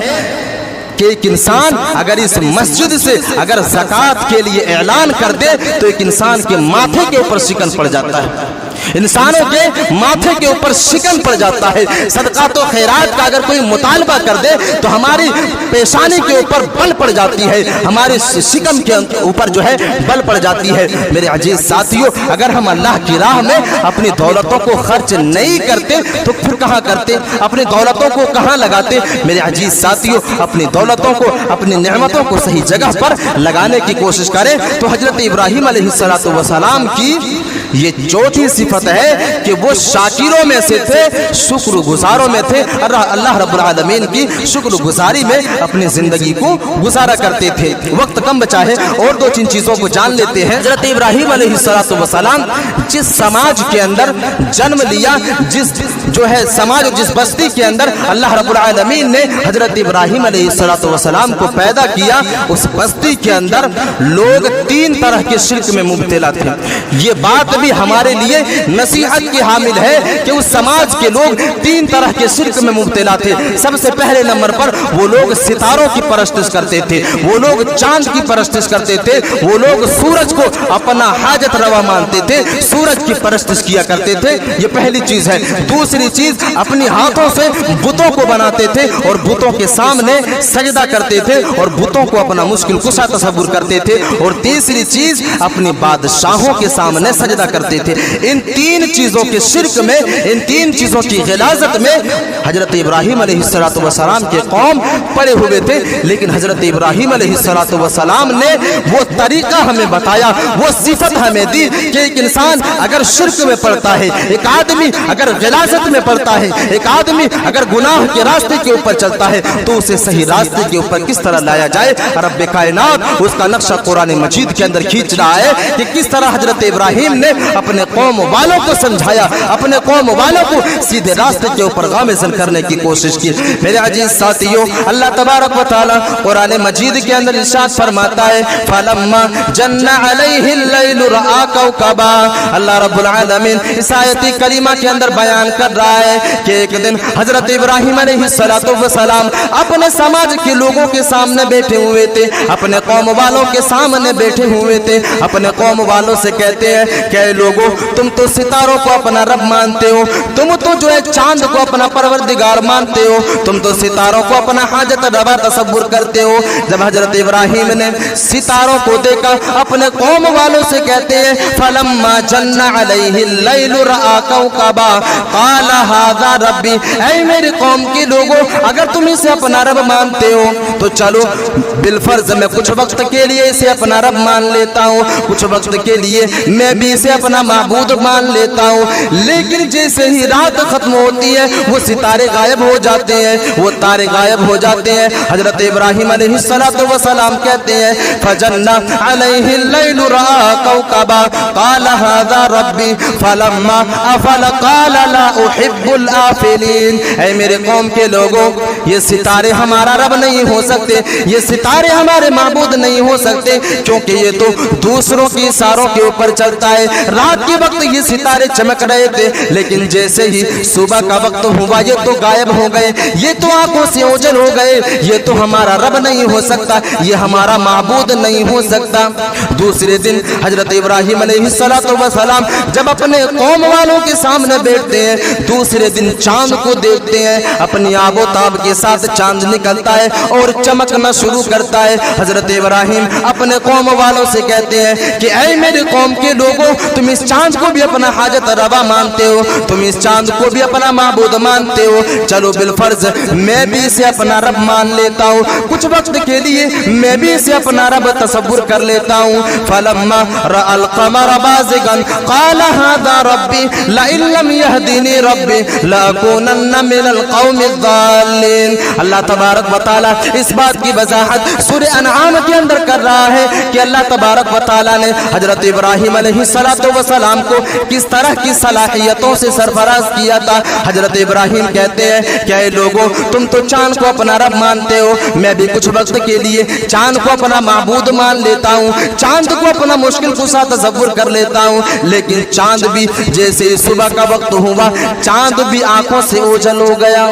कि एक इंसान अगर इस मस्जिद से अगर ज़कात के लिए ऐलान कर दे तो एक इंसान के माथे के ऊपर शिकन पड़ जाता है, इंसानों के माथे के ऊपर शिकन पड़ जाता है। सदका तो खैरात का अगर कोई मुतालबा कर दे तो हमारी पेशानी के ऊपर बल पड़ जाती है, हमारे शिकन के ऊपर जो है बल पड़ जाती है। मेरे अजीज साथियों, अगर हम अल्लाह की राह में अपनी दौलतों को खर्च नहीं करते तो फिर कहाँ करते, अपनी दौलतों को कहाँ लगाते। मेरे अजीज साथियों, अपनी दौलतों को, अपनी नेमतों को सही जगह पर लगाने की कोशिश करें। तो हजरत इब्राहिम अलैहिस्सलाम की ये चौथी सिफत है कि वो शाकिरों में से थे, शुक्रगुजारों में थे, अल्लाह रब्बुल आलमीन की शुक्रगुजारी में अपनी जिंदगी को गुजारा करते थे। वक्त कम बचा है और दो तीन चीजों को जान लेते हैं। हजरत इब्राहिम अलैहिस्सलाम जिस समाज के अंदर जन्म लिया, जिस जो है समाज, जिस बस्ती के अंदर अल्लाह रब्बुल आलमीन ने हजरत इब्राहिम अलैहिस्सलाम को पैदा किया, उस बस्ती के अंदर लोग तीन तरह के शिर्क में मुब्तला थे। ये बात भी हमारे लिए नसीहत की हामिल है कि उस समाज के लोग तीन तरह के शिर्क में मुब्तला थे। सबसे पहले नंबर पर वो लोग सितारों की परस्तिश करते थे, वो लोग चांद की परस्तिश करते थे, वो लोग सूरज को अपना हाजत रवा मानते थे, सूरज की परस्तिश किया करते थे। ये पहली चीज है। दूसरी चीज, अपनी हाथों से बुतों को बनाते थे और बुतों के सामने सजदा करते थे और बुतों को अपना मुश्किल कुशा तसव्वुर करते थे। और तीसरी चीज, अपनी बादशाहों के सामने सजदा करते थे। इन तीन चीजों के शिर्क में, इन तीन चीजों की गिलाजत में हजरत इब्राहिम अलैहिस्सलाम के कौम पड़े हुए थे। लेकिन हजरत इब्राहिम अलैहिस्सलाम ने वो तरीका हमें बताया, वो सिफत हमें दी कि एक इंसान अगर शिर्क में पड़ता है, एक आदमी अगर गिलाजत में पड़ता है, एक आदमी अगर गुनाह के रास्ते के ऊपर चलता है तो उसे सही रास्ते के ऊपर किस तरह लाया जाए। रब्बे कायनात उसका नक्शा कुरान मजीद के अंदर खींच रहा है कि किस तरह हजरत इब्राहिम ने अपने कौम वालों को समझाया, अपने कौम वालों को सीधे रास्ते के ऊपर गामज़न करने की कोशिश की। मेरे अजीज साथियों, अल्लाह तबारक व तआला कुरान मजीद के अंदर इरशाद फरमाता है, फलम्मा जन्ना अलैहिल लैलु रआ कौकबा। अल्लाह रब्बुल आलमीन इस आयत करीमा के अंदर बयान कर रहा है कि एक दिन हजरत इब्राहिम अलैहिस्सलाम अपने समाज के लोगों के सामने बैठे हुए थे, अपने कौम वालों के सामने बैठे हुए थे। अपने कौम वालों से कहते हैं कि लोगों, तुम तो सितारों को अपना रब मानते हो, तुम तो जो है चांद को अपना परवरदिगार मानते हो, तुम तो सितारों को अपना हाजत रवा तसव्वुर करते हो। जब हजरत इब्राहिम ने सितारों को देखा, अपने कौम वालों से कहते हैं, फलम्मा जन्ना अलैहिल लैलु रआ कौकबा क़ाला हाज़ा रब्बी। ऐ मेरी कौम के लोगों, अगर तुम इसे अपना रब मानते हो तो चलो बिलफर्ज मैं कुछ वक्त के लिए इसे अपना रब मान लेता हूँ, कुछ वक्त के लिए मैं भी इसे अपना माबूद मान लेता हूँ, लेकिन जैसे ही रात खत्म होती है वो सितारे गायब हो जाते हैं, वो तारे गायब हो जाते हैं। हजरत इब्राहिम अलैहिस्सलातु वस्सलाम कहते हैं फजन्ना अलैहि लैलु रआ कौकबा क़ाल हाज़ा रब्बी फलम्मा अफल क़ाल ला उहिब्बुल आफिलीन। ऐ मेरे कौम के लोगों, ये सितारे हमारा रब नहीं हो सकते, ये सितारे हमारे माबूद नहीं हो सकते, क्योंकि ये तो दूसरों की इशारों के ऊपर चलता है। रात के वक्त ये सितारे चमक रहे थे, लेकिन जैसे ही सुबह का वक्त हुआ ये तो गायब हो गए, ये तो आंखों से ओझल हो गए। ये तो हमारा रब नहीं हो सकता, ये हमारा माबूद नहीं हो सकता। दूसरे दिन हजरत इब्राहिम अलैहिस्सलातु वस्सलाम जब अपने कौम वालों के सामने बैठते हैं, दूसरे दिन चांद को देखते हैं, अपनी आबोताब के साथ चांद निकलता है और चमकना शुरू करता है। हजरत इब्राहिम अपने कौम वालों से कहते हैं कि ऐ मेरे कौम के लोगों, तुम इस चांद को भी अपना हाजत रवा मानते हो, तुम इस चांद को भी अपना माबूद मानते हो, चलो बिलफर्ज मैं भी इसे अपना रब मान लेता हूँ, कुछ वक्त के लिए मैं भी इसे अपना रब तसव्वुर कर लेता हूँ। फलम्मा रअल क़मर बाज़िगन क़ाल हाज़ा रब्बी लइन लम यहदिनी रब्बी लअकूनन्ना मिनल क़ौमिज़ ज़ालिमीन। अल्लाह तबारक व तआला इस बात की वजाहत सूरह अनआम के अंदर कर रहा है कि अल्लाह तबारक व तआला ने हजरत इब्राहिम अलैहिस्सलातु वस्सलाम को किस तरह की सलाहियतों से सरफराज किया था। हजरत इब्राहिम कहते हैं क्या लोगों, तुम तो चांद को अपना रब मानते हो, मैं भी कुछ वक्त के लिए चांद को अपना माबूद मान लेता हूँ, चांद को अपना मुश्किल कुशा तसव्वुर कर लेता हूँ, लेकिन चांद भी जैसे सुबह का वक्त हुआ चांद भी आंखों से ओझल हो गया,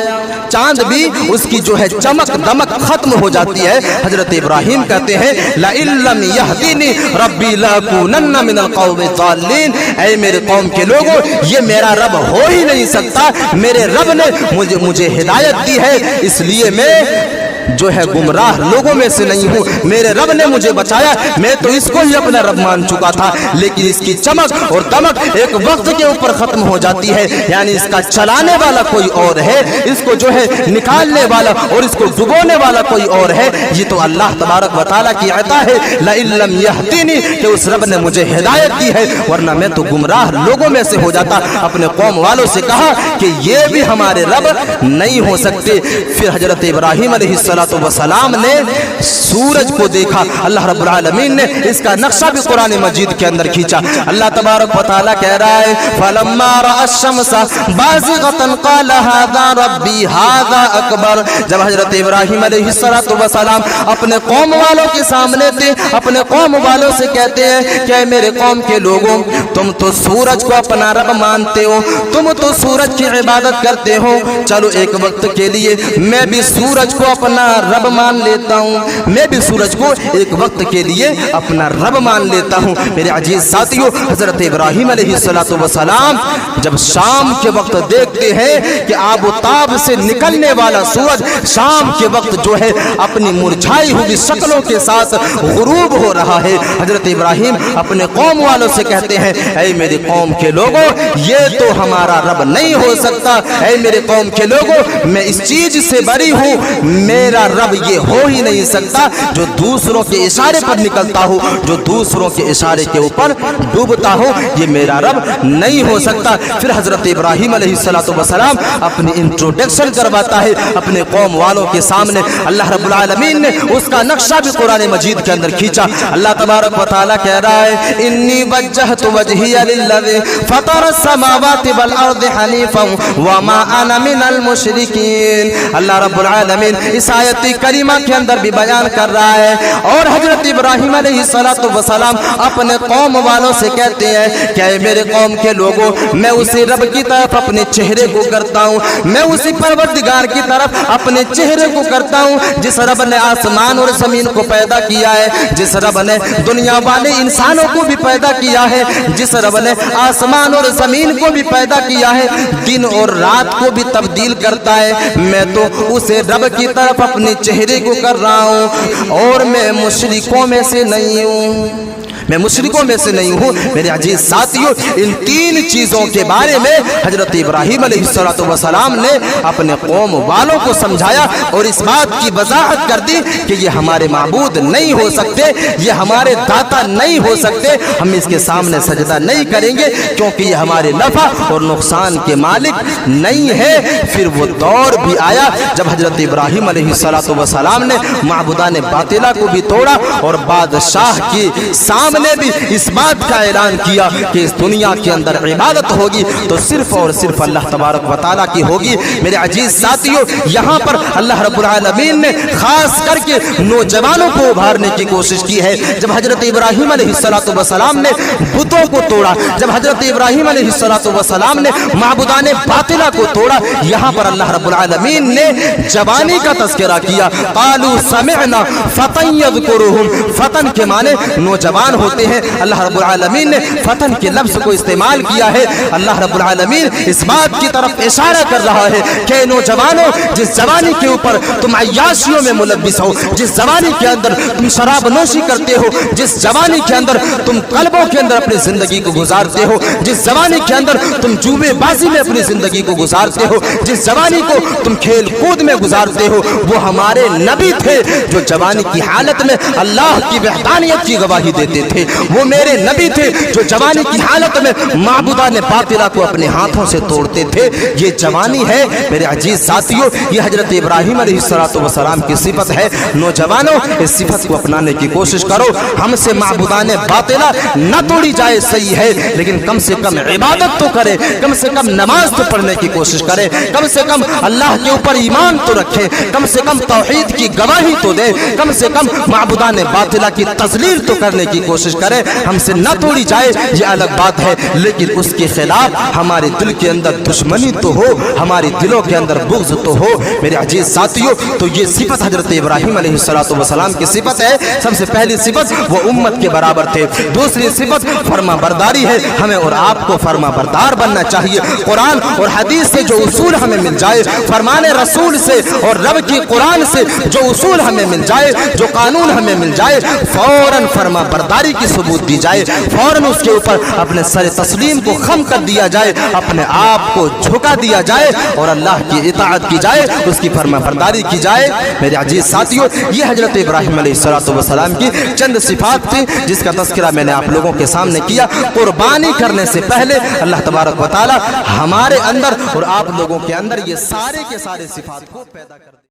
चांद भी उसकी जो है चमक दमक खत्म हो जाती है। हजरत इब्राहिम कहते हैं ला इल्लम यहदीनी रब्बी लअकूनन्ना मिनल क़ौमिज़ ज़ालिमीन। ऐ मेरे कौम के लोगों, ये मेरा रब हो ही नहीं सकता, मेरे रब ने मुझे हिदायत दी है, इसलिए मैं जो है गुमराह लोगों में से नहीं हूँ, मेरे रब ने मुझे बचाया, मैं तो इसको ही अपना रब मान चुका था, लेकिन इसकी चमक और दमक एक वक्त के ऊपर खत्म हो जाती है, यानी इसका चलाने वाला कोई और है, इसको जो है निकालने वाला और इसको डुबोने वाला कोई और है। ये तो अल्लाह तबारक व तआला की अता है ला इल्लम यहदीनी, कि उस रब ने मुझे हिदायत दी है, वरना मैं तो गुमराह लोगों में से हो जाता। अपने कौम वालों से कहा कि ये भी हमारे रब नहीं हो सकते। फिर हजरत इब्राहिम अलैहिस्सलाम वसलाम ने सूरज को देखा, अल्लाह रब्बुल आलमीन ने इसका नक्शा भी कुरान मजीद के अंदर खींचा। अल्लाह तबारक व तआला कह रहा है फलम्मा रअ अश-शम्सा बाज़िगतन क़ाल हाज़ा रब्बी हाज़ा अकबर। जब हजरत इब्राहिम अलैहिस्सलातु वसलाम अपने कौम वालों के सामने थे, अपने कौम वालों से कहते हैं कि मेरे कौम के लोगों, तुम तो सूरज को अपना रब मानते हो, तुम तो सूरज की इबादत करते हो, चलो एक वक्त के लिए मैं भी सूरज को अपना रब मान लेता हूँ, मैं भी सूरज को एक वक्त के लिए अपना रब मान लेता हूँ। मेरे अजीज साथियों, हजरत इब्राहिम अलैहिस्सलातु वस्सलाम जब शाम के वक्त देखते हैं कि आबोताब से निकलने वाला सूरज शाम के वक्त जो है अपनी मुरझाई हुई शक्लों के साथ गुरूब हो रहा है, हजरत इब्राहिम अपने कौम वालों से कहते हैं ऐ मेरे कौम के लोगों, ये तो हमारा रब नहीं हो सकता, ऐ मेरे कौम के लोगों, मैं इस चीज से बरी हूँ, मेरा रब ये हो ही नहीं सकता जो दूसरों के इशारे पर निकलता हो, जो दूसरों के इशारे के ऊपर डूबता हो, ये मेरा रब नहीं हो सकता। फिर हजरत इब्राहिम अलैहिस्सलातु वस्सलाम अपनी इंट्रोडक्शन करवाता है अपने कौम वालों के सामने। अल्लाह रब्बुल आलमीन ने उसका नक्शा भी कुरान मजीद के अंदर खींचा। अल्लाह तबारक व तआला कह रहा है इन्नी वज्जहतु वजहिया लिल्लज़ी फतरस समावाति वल अर्दि हनीफन व मा अना मिनल मुशरिकीन। अल्लाह रब्बुल आलमीन इस आयत करीमा के अंदर भी बयान कर रहा है। और हजरत इब्राहिम अलैहिस्सलातु वस्सलाम अपने कौम वालों से कहते हैं क्या मेरे कौम के लोगों, मैं उसी रब की तरफ अपने चेहरे को करता हूँ, मैं उसी परवरदिगार की तरफ अपने चेहरे को करता हूँ जिस रब ने आसमान और जमीन को पैदा किया है, जिस रब ने दुनिया वाले इंसानों को भी पैदा किया है, जिस रब ने आसमान और जमीन को भी पैदा किया है, दिन और रात को भी तब्दील करता है, मैं तो उसे रब की तरफ अपने चेहरे को कर रहा हूँ और मैं मुशरिकों में से नहीं हूँ। मैं मुशरिकों में से नहीं हूँ। मेरे अजीज साथियों, इन 3 चीजों के बारे में हजरत इब्राहीम अलैहिस्सलाम ने अपने कौम वालों को समझाया और इस बात की वजाहत कर दी कि ये हमारे माबूद नहीं हो सकते, ये हमारे दाता नहीं हो सकते, हम इसके सामने सजदा नहीं करेंगे क्योंकि ये हमारे नफा और नुकसान के मालिक नहीं है। फिर वो दौर भी आया जब हजरत इब्राहीम अलैहिस्सलाम ने माबूदान बातिला को भी तोड़ा और बादशाह के सामने भी इस बात का ऐलान किया कि इस दुनिया के अंदर इबादत होगी तो सिर्फ और सिर्फ अल्लाह तबारक व तआला की होगी। मेरे अजीज साथियों, यहाँ पर अल्लाह रब्बुल आलमीन ने खास करके नौजवानों को उभारने की कोशिश की है। जब हजरत इब्राहीम अलैहिस्सलाम ने बुतों को तोड़ा, जब हजरत इब्राहीम अलैहिस्सलाम ने माबूदान बातिला को तोड़ा, यहाँ पर अल्लाह रब्बुल आलमीन ने जवानी का तज़किरा किया। क़ालू समिअना फ़तन यज़कुरुहुम, फतन के माने नौजवान होते हैं। अल्लाह रब्बुल आलमीन ने फतन के लफ्ज़ को इस्तेमाल किया है। अल्लाह रब्बुल आलमीन इस बात की तरफ इशारा कर रहा है कि नौजवानों, जिस जवानी के ऊपर तुम अय्याशियों में मुलव्विस हो, जिस जवानी के अंदर तुम शराब नोशी करते हो, जिस जवानी के अंदर तुम कल्बों के अंदर अपनी जिंदगी को गुजारते हो, जिस जवानी के अंदर तुम जुएबाजी में अपनी जिंदगी को गुजारते हो, जिस जवानी को तुम खेल कूद में गुजारते हो, वो हमारे नबी थे जो जवानी की हालत में अल्लाह की वहदानियत की गवाही देते थे। वो मेरे नबी थे जो जवानी की हालत में माबूदान बातिला को अपने हाथों से तोड़ते थे। ये जवानी है मेरे अजीज साथियों, ये हजरत इब्राहीम अलैहिस्सलाम की सिफत है। नौजवानों, इस सिफत को अपनाने की कोशिश करो। हमसे माबूदान बातिला न तोड़ी जाए सही है, लेकिन कम से कम इबादत तो करे, कम से कम नमाज तो पढ़ने की कोशिश करे, कम से कम अल्लाह के ऊपर ईमान तो रखे, कम से कम तौहीद की गवाही तो दे, कम से कम माबूदान बातिला की तज़लील तो करने की कोशिश करे। हमसे न तोड़ी जाए ये अलग बात है, लेकिन उसके खिलाफ हमारे दिल के अंदर दुश्मनी तो हो, हमारे दिलों के अंदर बुग़्ज़ तो हो। मेरे अजीज साथियों, तो ये सिफत हजरत इब्राहीम अलैहिस्सलाम की सिफत है। सबसे पहली सिफत वो उम्मत के बराबर थे। दूसरी सिफत फर्मा बरदारी है, हमें और आपको फर्मा बरदार बनना चाहिए। कुरान और हदीस से जो उसूल हमें मिल जाए, फरमाने रसूल से और रब की कुरान से जो उसूल हमें मिल जाए, जो कानून हमें मिल जाए, फौरन फर्मा बरदारी की सबूत दी जाए, फौरन उसके ऊपर अपने सर तस्लीम को खम कर दिया जाए, अपने आप को झुका दिया जाए और अल्लाह की इताअत की जाए, उसकी फर्मा बरदारी की जाए। मेरे अजीज साथियों, ये हजरत इब्राहीम अलैहिस्सलाम की चंद सिफात थी जिसका तज़किरा मैंने आप लोगों के सामने किया। कुर्बानी करने से पहले अल्लाह तबारक व तआला हमारे अंदर और आप लोगों के अंदर ये सारे के सारे सिफात को पैदा कर